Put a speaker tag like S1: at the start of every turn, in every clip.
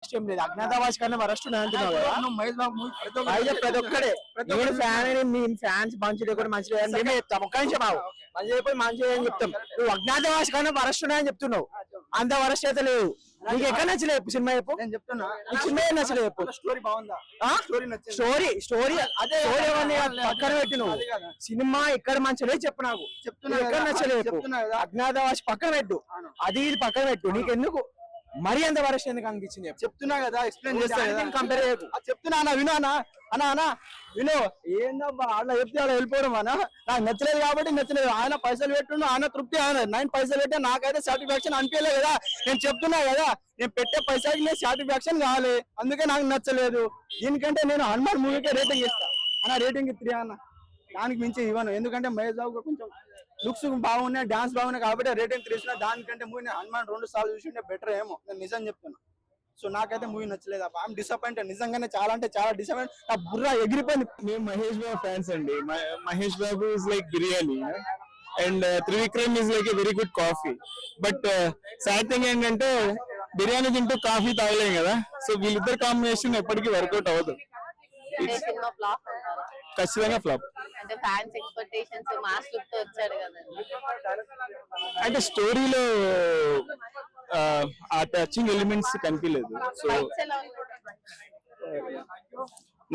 S1: ఏం లేదు అజ్ఞాతవాసి కన్నా వరస్ట్ అంటున్నావు కదా అయితే ప్రతి ఒక్కడే నేను ఫ్యాన్ మీ ఫ్యాన్స్ మంచి కూడా మంచి లేదని మేమే చెప్తాం. ఒక్క నిమిషం బాబు మంచి చెప్పి మంచి అని చెప్తాం. నువ్వు అజ్ఞాతవాసి కన్నా వరస్ట్ అని చెప్తున్నావు. అంత వరస్ట్ అయితే లేదు. నీకు ఎక్కడ నచ్చలేదు సినిమా చెప్పు. నేను చెప్తున్నా సినిమా ఏం నచ్చలేదు చెప్పు. స్టోరీ బాగుందా? స్టోరీ అదే పక్కన పెట్టి నువ్వు సినిమా ఎక్కడ మంచి లేదు చెప్పు. నాకు చెప్తున్నా ఎక్కడ నచ్చలేదు. అజ్ఞాతవాసి పక్కన పెట్టు, అది ఇది పక్కన పెట్టు. నీకు ఎందుకు మరి అంత వరస్ట్ ఎందుకు అనిపించింది చెప్తున్నా కదా. ఎక్స్ప్లెయిన్ చేస్తా కంపేర్ చేయకు. చెప్తున్నా అన్న విను అన్న అన్న అన్న విను. ఏందబ్బా అట్లా చెప్తే అలా వెళ్ళిపోవడం అన్న. నాకు నచ్చలేదు కాబట్టి నచ్చలేదు. ఆయన పైసలు పెట్టుండు, ఆయన తృప్తి ఆయన 9 పైసలు పెట్టే నాకైతే సాటిస్ఫాక్షన్ అనిపించలేదు కదా. నేను చెప్తున్నా కదా నేను పెట్టే పైసలకి నేను సాటిస్ఫాక్షన్ కావాలి. అందుకే నాకు నచ్చలేదు. దీనికంటే నేను హనుమాన్ మూవీకే రేటింగ్ ఇస్తా అన్న. రేటింగ్ 3 అన్న, దానికి మించి ఇవ్వను. ఎందుకంటే మహేష్ బాబు కొంచెం లుక్స్ బాగున్నాయి, డాన్స్ బాగున్నాయి కాబట్టి రేటింగ్ 3 ఇస్తున్నా. దానికంటే మూవీ హనుమాన్ 2 సార్లు చూసింటే బెటర్ ఏమో, నేను నిజం చెప్తున్నా. సో నాకైతే మూవీ నచ్చలేదు. I'm disappointed. నిజంగానే చాలా అంటే చాలా డిసప్పాయింట్. నా బుర్ర ఎగిరిపోయింది.
S2: మేము మహేష్ బాబు ఫ్యాన్స్ అండి. Mahesh Babu is like biryani and Trivikram is like a very good coffee. But sad thing ఏంటంటే బిర్యానీ తింటూ కాఫీ తాగలేం కదా. సో వీళ్ళిద్దరు కాంబినేషన్ ఎప్పటికీ వర్కౌట్ అవ్వదు. ఖచ్చితంగా ఫ్లాప్.
S3: అంటే ఫ్యాన్స్ ఎక్స్పెక్టేషన్స్ మాస్ లుక్ తో వచ్చాడు కదా.
S2: అంటే స్టోరీలో ఆ టచింగ్ ఎలిమెంట్స్ కనిపించలేదు. So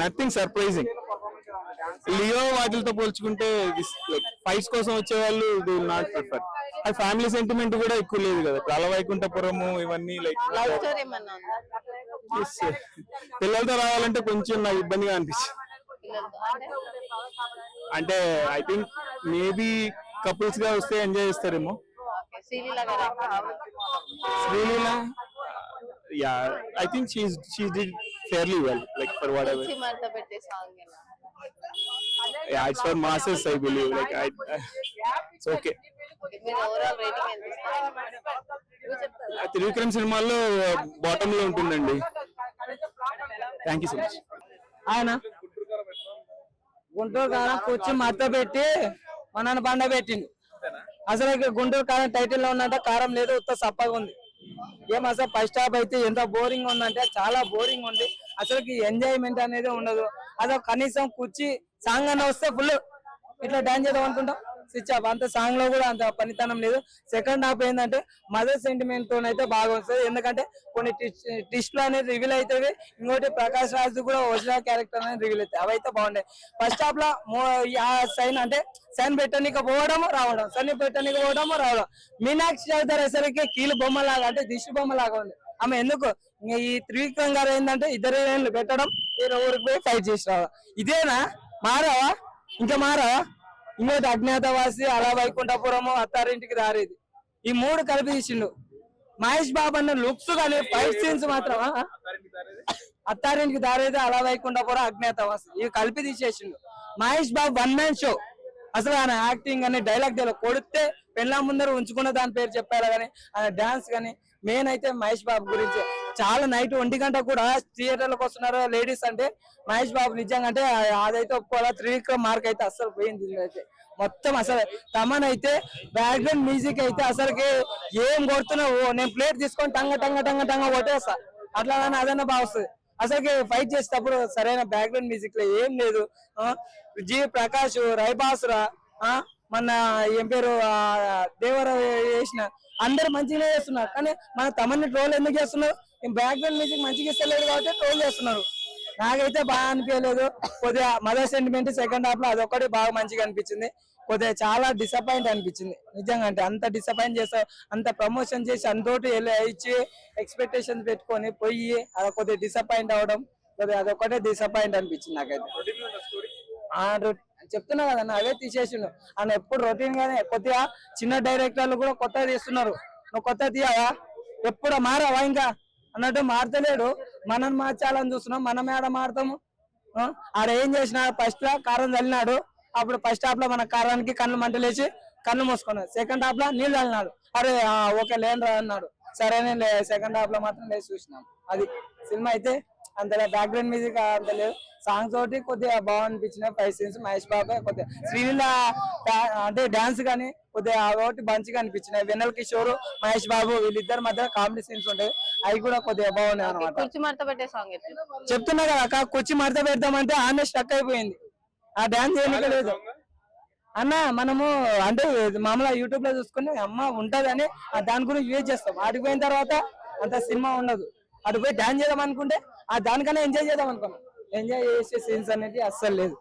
S2: nothing surprising. లియో వాటితో పోల్చుకుంటే ఫైట్స్ కోసం వచ్చే వాళ్ళు దే విల్ నాట్ ప్రిఫర్. ఆ ఫ్యామిలీ సెంటిమెంట్ కూడా ఎక్కువ లేదు కదా. అలవైకుంఠపురము ఇవన్నీ లైక్ పిల్లలతో రావాలంటే కొంచెం నాకు ఇబ్బందిగా అనిపించింది. అంటే ఐ థింక్ మేబీ కపుల్స్ గా వస్తే ఎంజాయ్ చేస్తారేమో. Sreeleela yeah I think she did fairly well like for what ever. Yeah, it's for masses, I believe. Like it's okay. Trivikram సినిమాల్లో బాటమ్ లో ఉంటుందండి. Thank you so much.
S1: ఆయన గుంటూరు కారం కూర్చి మత్త పెట్టి మనని బండ పెట్టిండు. అసలు గుంటూరు కారం టైటిల్ లో ఉన్నట్టు కారం లేదు, ఉత్త సప్పగా ఉంది. ఏం అసలు ఫస్ట్ హాఫ్ అయితే ఎంత బోరింగ్ ఉందంటే చాలా బోరింగ్ ఉంది. అసలుకి ఎంజాయ్మెంట్ అనేది ఉండదు. అసలు కనీసం కూర్చి సాంగ్ అన్న వస్తే ఫుల్ ఇట్లా డాన్స్ చేద్దాం అనుకుంటాం. Switch off. అంత సాంగ్ లో కూడా అంత పనితనం లేదు. సెకండ్ హాఫ్ ఏంటంటే మదర్ సెంటిమెంట్ తో అయితే బాగా వస్తుంది. ఎందుకంటే కొన్ని ట్విస్ట్లు అనేది రివీల్ అవుతాయి. ఇంకోటి ప్రకాష్ రాజ్ కూడా ఒరిజినల్ క్యారెక్టర్ అనేది రివీల్ అవుతాయి. అవైతే బాగుంటాయి. ఫస్ట్ హాఫ్ లో సైన్ అంటే సైన్ పెట్టనీకి పోవడం రావడం, సైన్ పెట్టనీకి పోవడం రావడం. మీనాక్షి చౌదరి అసలుకి కీలు బొమ్మలాగా అంటే దిష్టి బొమ్మలాగా ఉంది. ఆమె ఎందుకు ఈ త్రివిక్రమ్ గారు ఏంటంటే 2 ఏళ్ళు పెట్టడం, వేరే ఊరికి పోయి ఫైట్ చేసి రావడం. ఇదేనా మారావా? ఇంకా మారావా? ఇంకోటి అజ్ఞాతవాసి, అలా వైకుంఠపురము, అత్తారింటికి దారేది, ఈ 3 కలిపి తీసిండు. మహేష్ బాబు అన్న లుక్స్ కానీ ఫైట్ సీన్స్ మాత్రం అత్తారింటికి దారేది, అలా వైకుంఠపురం, అజ్ఞాతవాసి ఇవి కలిపి తీసేసిండు. Mahesh Babu 1 man show. అసలు ఆయన యాక్టింగ్ అని డైలాగ్ కొడితే పెళ్ళ ముందర ఉంచుకున్న దాని పేరు చెప్పారు కానీ ఆయన డాన్స్ కానీ మెయిన్ అయితే మహేష్ బాబు గురించి చాలా నైట్ 1 గంట కూడా థియేటర్లకు వస్తున్నారు లేడీస్ అంటే మహేష్ బాబు నిజంగా అంటే అదైతే ఒప్పుకోవాలా. త్రివిక్రమ్ మార్క్ అయితే అస్సలు పోయింది. అయితే మొత్తం అసలు తమన్ అయితే బ్యాక్గ్రౌండ్ మ్యూజిక్ అయితే అసలుకి ఏం కొడుతున్నావు, నేను ప్లేట్ తీసుకొని టంగ టంగ టంగ టంగ కొట్టేస్తా అట్లా కానీ అదన్నా బాగా వస్తుంది. అసలుకి ఫైట్ చేసేటప్పుడు సరైన బ్యాక్గ్రౌండ్ మ్యూజిక్ లో ఏం లేదు. జి ప్రకాష్, రైబాసురా, మన ఏం పేరు దేవర చేసిన అందరు మంచిగానే చేస్తున్నారు. కానీ మన తమని ట్రోల్ ఎందుకు చేస్తున్నారు? బ్యాక్గ్రౌండ్ మ్యూజిక్ మంచిగా ఇస్తలేదు కాబట్టి ట్రోల్ చేస్తున్నారు. నాకైతే బాగా అనిపించలేదు. కొద్దిగా మదర్ సెంటిమెంట్ సెకండ్ హాఫ్ లో అదొక్కటి బాగా మంచిగా అనిపించింది. కొద్దిగా చాలా డిసప్పాయింట్ అనిపించింది నిజంగా. అంటే అంత డిసప్పాయింట్ చేస్తావు, అంత ప్రమోషన్ చేసి అంతోటి ఇచ్చి ఎక్స్పెక్టేషన్స్ పెట్టుకొని పోయి అది కొద్దిగా డిసప్పాయింట్ అవడం, కొద్దిగా అదొక్కటే డిసప్పాయింట్ అనిపించింది నాకైతే. చెప్తున్నా కదన్న అవే తీసేసిండు. ఆయన ఎప్పుడు రొటీన్ గానే కొద్దిగా చిన్న డైరెక్టర్లు కూడా కొత్తగా తీస్తున్నారు. నువ్వు కొత్త తీయవా, ఎప్పుడు మారావా ఇంకా అన్నట్టు మారతలేడు. మనం మార్చాలని చూస్తున్నాం, మనం ఏడ మారుతాము? ఆడ ఏం చేసిన ఫస్ట్ లో కారం చల్లినాడు, అప్పుడు ఫస్ట్ హాఫ్ లో మన కారానికి కళ్ళు మంటలేసి కళ్ళు మూసుకున్నాడు. సెకండ్ హాఫ్ లో నీళ్ళు చల్లినాడు, అరే ఓకే లేని రా అన్నాడు. సరేనే సెకండ్ హాఫ్ లో మాత్రం లేచి చూసినాం. అది సినిమా అయితే అంతగా బ్యాక్గ్రౌండ్ మ్యూజిక్ అంత లేదు. సాంగ్స్ ఒకటి కొద్దిగా బాగా అనిపించినాయి. 5 సీన్స్ మహేష్ బాబు కొద్దిగా శ్రీలీల అంటే డాన్స్ కానీ కొద్దిగా ఒకటి మంచిగా అనిపించినాయి. వెన్నెల కిషోర్ మహేష్ బాబు వీళ్ళిద్దరి మధ్య కామెడీ సీన్స్ ఉంటాయి, అవి కూడా కొద్దిగా బాగున్నాయి అనమాట.
S3: కుర్చీ మడత పెట్టే సాంగ్ ఎట్లా?
S1: చెప్తున్నా కదా అక్క, కొచ్చి మడత పెడతామంటే ఆమె స్టక్ అయిపోయింది, ఆ డాన్స్ చేయడానికి లేదు అన్న. మనము అంటే మామూలుగా యూట్యూబ్ లో చూసుకుని అమ్మ ఉంటదని దాని గురించి యూజ్ చేస్తాం. ఆడికి పోయిన తర్వాత అంత సినిమా ఉండదు. అటు పోయి డాన్స్ చేద్దాం అనుకుంటే ఆ దానికన్నా ఎంజాయ్ చేద్దాం అనుకున్నాం, ఎంజాయ్ చేసే సీన్స్ అనేది అస్సలు లేదు.